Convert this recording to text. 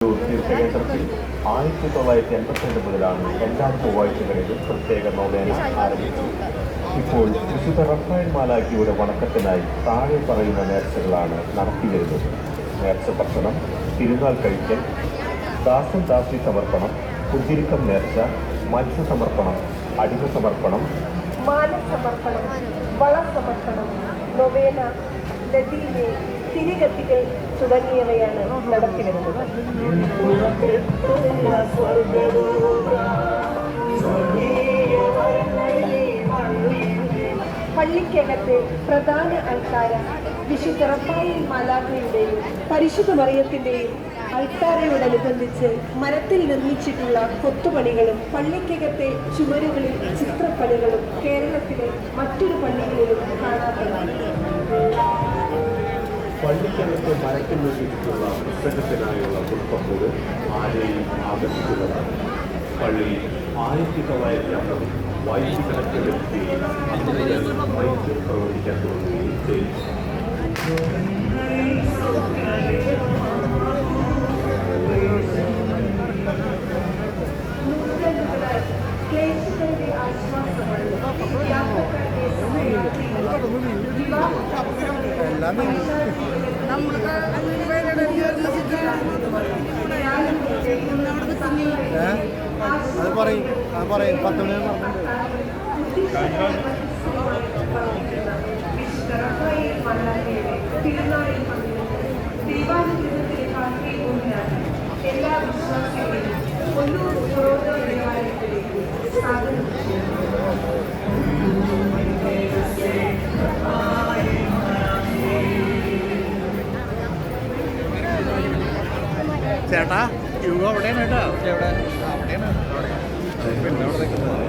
പുനലൂർ തീർത്ഥക്ഷേത്രത്തിൽ 1982 മുതലാണ് എല്ലാ ചൊവ്വാഴ്ചകളിലും പ്രത്യേക നോവേന ആരംഭിച്ചത്. ഇപ്പോൾ വിശുദ്ധ റഫായൽ മാലാഖയുടെ വണക്കത്തിനായി താഴെ പറയുന്ന നേർച്ചകളാണ് നടത്തിവരുന്നത്. നേർച്ച ഭക്ഷണം, തിരുനാൾ കഴിക്കൽ, ദാസൻ ദാസി സമർപ്പണം, കുതിരിക്കം നേർച്ച, മത്സ്യ സമർപ്പണം, അടിമ സമർപ്പണം, മാല സമർപ്പണം, വള സമർപ്പണം, നൊവേന, ലതീനെ, തിരികത്തികൾ തുടങ്ങിയവയാണ് നടത്തിവരുന്നത്. പള്ളിക്കകത്തെ പ്രധാന അൾത്താര വിശുദ്ധ റഫായേൽ മാലാഖയുടെയും പരിശുദ്ധ മറിയത്തിന്റെയും അൾത്താരയോടനുബന്ധിച്ച് മരത്തിൽ നിർമ്മിച്ചിട്ടുള്ള കൊത്തുപണികളും പള്ളിക്കകത്തെ ചുമരുകളിൽ ചിത്രപ്പണികളും കേരളത്തിലെ മറ്റൊരു പള്ളികളിലും കാണാത്തതാണ്. പള്ളിക്കകത്ത് മരത്തിൽ നിർമ്മിച്ചിട്ടുള്ള പുസ്തകത്തിനായുള്ള പുഷ്പപ്പൂവ് ആരെയും ആകർഷിക്കുന്നതാണ്. പള്ളിയിൽ 1950 വൈദ്യുതി വ്യക്തിയും വൈദ്യുതി പ്രവർത്തിക്കാൻ തുടങ്ങുകയും ചെയ്തു. ക്ലേശികളുടെ ആശ്വാസമാണ് യാത്രക്കാരുടെ അത് പറയും 10 മിനിറ്റ് തിരുനാളിൽ ദൈവാനുഗ്രഹത്തിലെ കാഴ്ചയിലാണ് എല്ലാ വിശ്വാസികളെയും കൊല്ലൂർ പുരോഗമന ദേവാലയത്തിലേക്ക് സ്വാഗതം ചേട്ടാ യുവ അവിടെയാണ് കേട്ടോ. എവിടെ? അവിടെയാണ്. പിന്നെ അവിടെ നിൽക്കുന്നത്